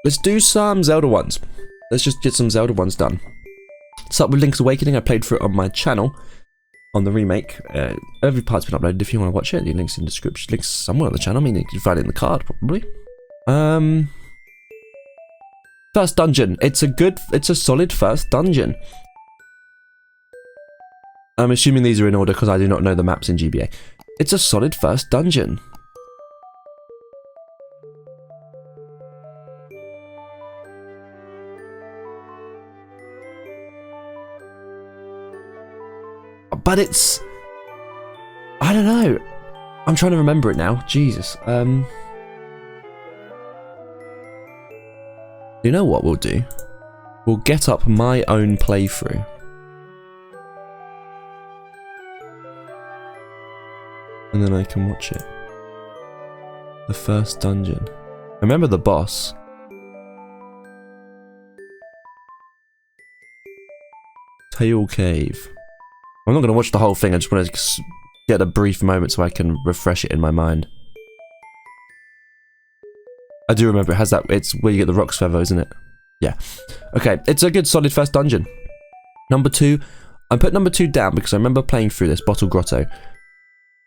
Let's do some Zelda ones. Let's just get some Zelda ones done. Start with Link's Awakening. I played through it on my channel, on the remake. Every part's been uploaded. If you want to watch it, the link's in the description. Link's somewhere on the channel. I mean, you can find it in the card, probably. First dungeon. It's a solid first dungeon. I'm assuming these are in order because I do not know the maps in GBA. It's a solid first dungeon. But it's... I don't know. I'm trying to remember it now. Jesus. You know what we'll do? We'll get up my own playthrough. And then I can watch it. The first dungeon. I remember the boss. Tail Cave. I'm not going to watch the whole thing, I just want to get a brief moment so I can refresh it in my mind. I do remember it has that, it's where you get the Rock's Feather, isn't it? Yeah. Okay, it's a good solid first dungeon. Number 2, I put number 2 down because I remember playing through this, Bottle Grotto.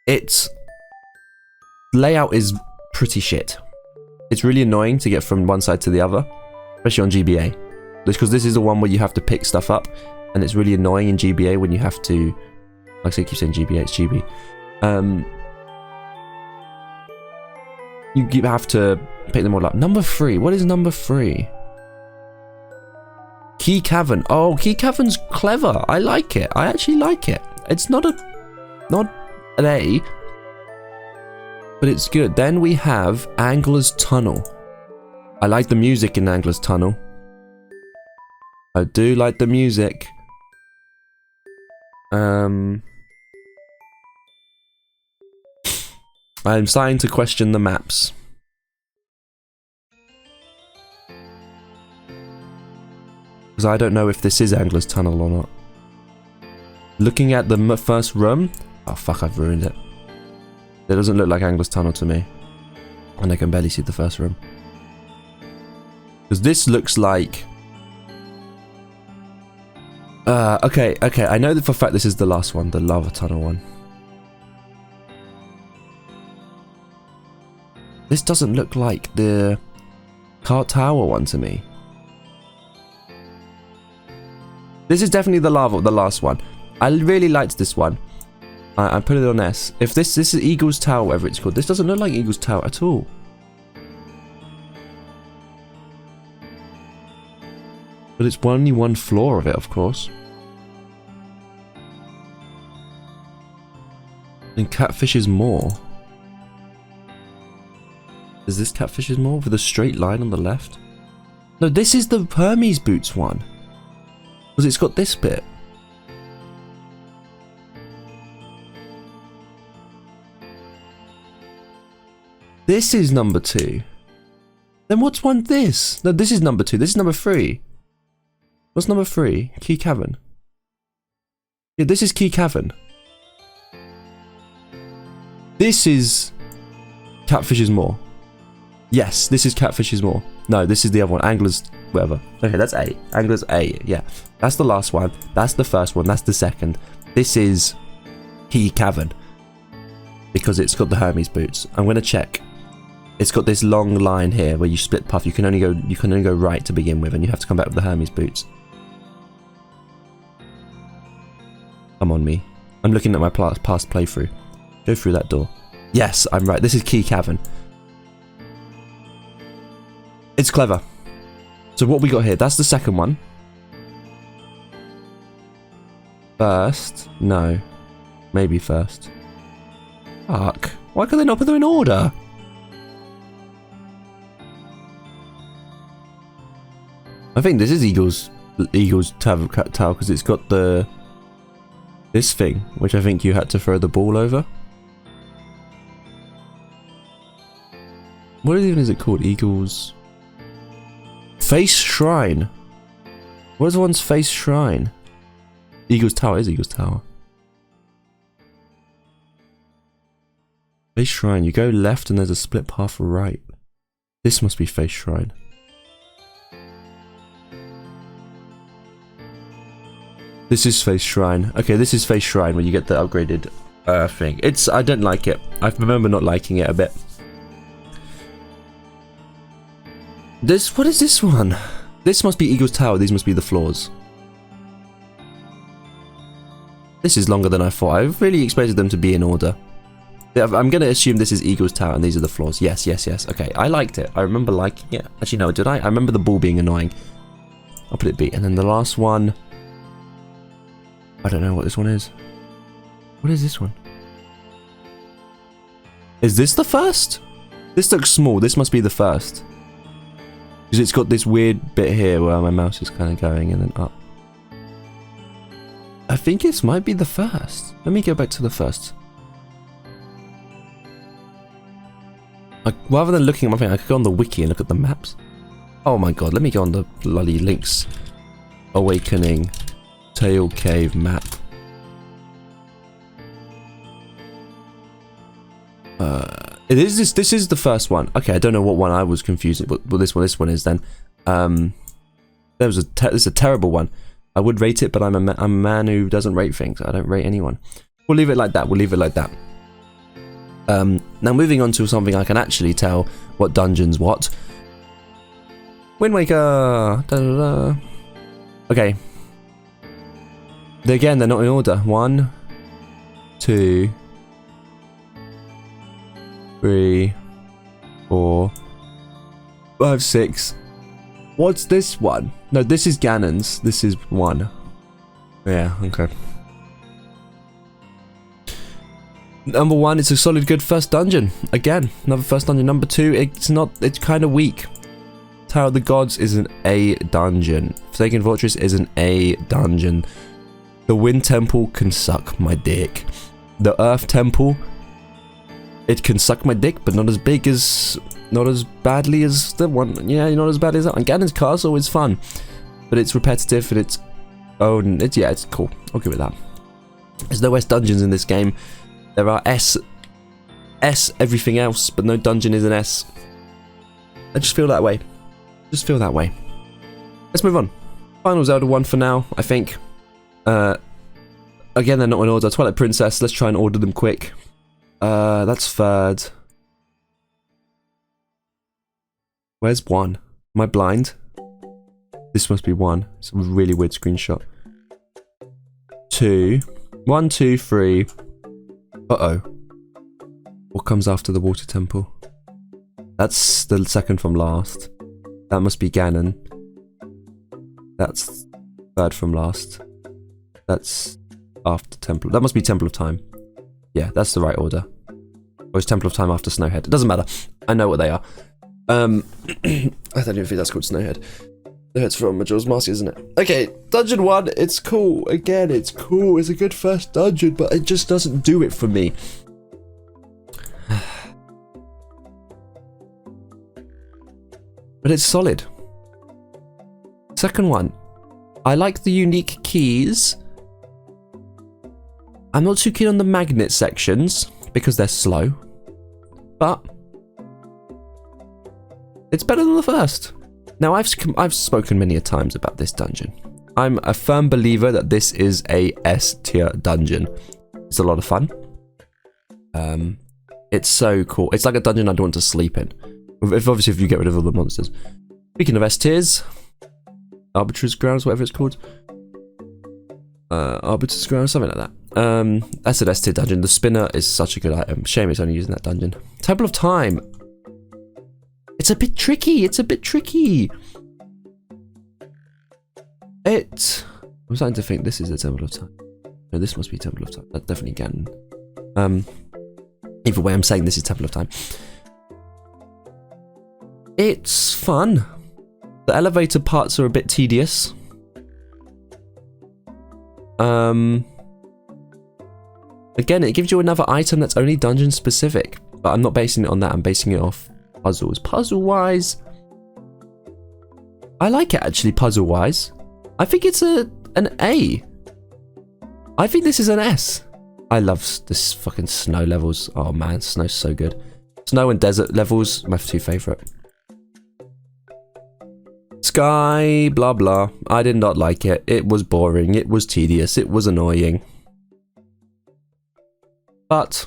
Its layout is pretty shit. It's really annoying to get from one side to the other, especially on GBA. Because this is the one where you have to pick stuff up, and it's really annoying in GBA when you have to, like I say, I keep saying GBA, it's GB. You have to pick them all up. Number 3, what is number 3? Key Cavern. Oh, Key Cavern's clever. I like it. I actually like it. It's not an A, but it's good. Then we have Angler's Tunnel. I like the music in Angler's Tunnel. I do like the music. I'm starting to question the maps. Because I don't know if this is Angler's Tunnel or not. Looking at the first room... Oh fuck, I've ruined it. It doesn't look like Angler's Tunnel to me. And I can barely see the first room. Because this looks like... okay, I know that for a fact this is the last one, the Lava Tunnel one. This doesn't look like the Cart Tower one to me. This is definitely the last one. I really liked this one. I put it on S. If this is Eagle's Tower, whatever it's called, this doesn't look like Eagle's Tower at all. But it's only one floor of it, of course. And Catfish's Moor. Is this Catfish's Moor with a straight line on the left? No, this is the Hermes Boots one. Because it's got this bit. This is number 2. Then what's one this? No, this is number 2. This is number 3. What's number 3? Key Cavern. Yeah, this is Key Cavern. This is Catfish's Moor. Yes, this is Catfish's Moor. No, this is the other one. Angler's whatever. Okay, that's A. Angler's A. Yeah, that's the last one. That's the first one. That's the second. This is Key Cavern because it's got the Hermes boots. I'm gonna check. It's got this long line here where you split path. You can only go right to begin with, and you have to come back with the Hermes boots. Come on, me. I'm looking at my past playthrough. Go through that door. Yes, I'm right. This is Key Cavern. It's clever. So what we got here? That's the second one. First? No. Maybe first. Fuck. Why can they not put them in order? I think this is Eagle's Tower because it's got this thing, which I think you had to throw the ball over. What even is it called? Eagle's Face Shrine. What is one's Face Shrine? Eagle's Tower is Eagle's Tower. Face Shrine. You go left and there's a split path right. This must be Face Shrine. This is Face Shrine. Okay, this is Face Shrine when you get the upgraded thing. I don't like it. I remember not liking it a bit. What is this one? This must be Eagle's Tower. These must be the floors. This is longer than I thought. I really expected them to be in order. I'm going to assume this is Eagle's Tower and these are the floors. Yes, yes, yes. Okay, I liked it. I remember liking it. Actually, no, did I? I remember the ball being annoying. I'll put it B. And then the last one... I don't know what this one is. What is this one? Is this the first? This looks small. This must be the first. Because it's got this weird bit here where my mouse is kind of going and then up. I think this might be the first. Let me go back to the first. Rather than looking at my thing, I could go on the wiki and look at the maps. Oh my god, let me go on the bloody Link's Awakening Tail Cave map. This is the first one. Okay, I don't know what one I was confusing, but this one is then. This is a terrible one. I would rate it, but I'm a man who doesn't rate things. I don't rate anyone. We'll leave it like that. We'll leave it like that. Now moving on to something I can actually tell what dungeons what. Wind Waker. Da, da, da. Okay. Again, they're not in order. 1, 2, 3, 4, 5, 6. What's this one? No, this is Ganon's. This is 1. Yeah, okay. Number 1, it's a solid good first dungeon. Again, another first dungeon. Number 2, it's kind of weak. Tower of the Gods is an A dungeon. Forsaken Fortress is an A dungeon. The Wind Temple can suck my dick. The Earth Temple, it can suck my dick, but not as big as, not as badly as the one. Yeah, not as bad as that. And Ganon's Castle is fun, but it's repetitive and it's it's cool. I'll give it that. There's no S dungeons in this game. There are S everything else, but no dungeon is an S. I just feel that way. Just feel that way. Let's move on. Final Zelda one for now, I think. Again, they're not in order. Twilight Princess, let's try and order them quick. That's third. Where's 1? Am I blind? This must be 1. It's a really weird screenshot. 2. 1, 2, 3. Uh-oh. What comes after the Water Temple? That's the second from last. That must be Ganon. That's third from last. That's after Temple. That must be Temple of Time. Yeah, that's the right order. Or is Temple of Time after Snowhead? It doesn't matter. I know what they are. I don't even think that's called Snowhead. Snowhead's from Majora's Mask, isn't it? Okay, Dungeon 1, it's cool. Again, it's cool. It's a good first dungeon, but it just doesn't do it for me. But it's solid. Second one, I like the unique keys. I'm not too keen on the magnet sections because they're slow, but it's better than the first. Now, I've spoken many a times about this dungeon. I'm a firm believer that this is a S tier dungeon. It's a lot of fun. It's so cool. It's like a dungeon I'd want to sleep in. Obviously, if you get rid of all the monsters. Speaking of S tiers, Arbitrary Grounds, whatever it's called. Arbitrary Grounds, something like that. That's an S tier dungeon. The spinner is such a good item. Shame it's only using that dungeon. Temple of Time. It's a bit tricky. It's a bit tricky. I'm starting to think this is the Temple of Time. No, this must be Temple of Time. That's definitely Ganon. Either way, I'm saying this is Temple of Time. It's fun. The elevator parts are a bit tedious. Again, it gives you another item that's only dungeon specific, but I'm not basing it on that. I'm basing it off puzzles. Puzzle-wise, I like it actually. Puzzle-wise, I think it's an A. I think this is an S. I love this fucking snow levels. Oh man, snow's so good. Snow and desert levels, my two favourite. Sky, blah blah. I did not like it. It was boring. It was tedious. It was annoying. But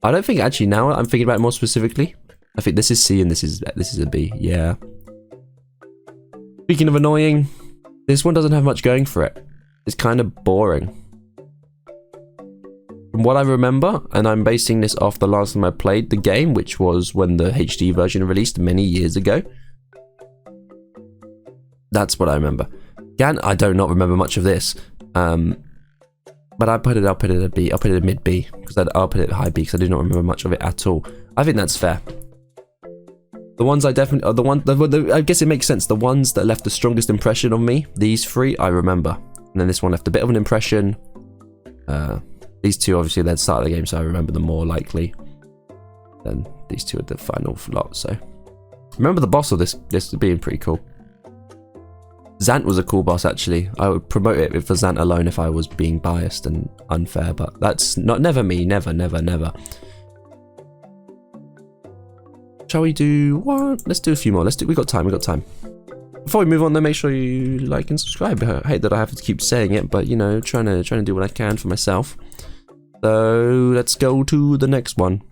I don't think actually now I'm thinking about it more specifically. I think this is C and this is a B. Yeah. Speaking of annoying, this one doesn't have much going for it. It's kind of boring. From what I remember, and I'm basing this off the last time I played the game, which was when the HD version released many years ago. That's what I remember. Again, I do not remember much of this. But I'll put it a B. I'll put it a mid B. Because I'll put it a high B because I do not remember much of it at all. I think that's fair. The ones I definitely are the ones. I guess it makes sense. The ones that left the strongest impression on me, these three, I remember. And then this one left a bit of an impression. These two, obviously, they're the start of the game, so I remember them more likely. Then these two are the final lot. So remember the boss of this being pretty cool. Zant was a cool boss, actually. I would promote it for Zant alone if I was being biased and unfair, but that's never me. Never. Shall we do one? Let's do a few more. We got time. Before we move on, though, make sure you like and subscribe. I hate that I have to keep saying it, but you know, trying to do what I can for myself. So let's go to the next one.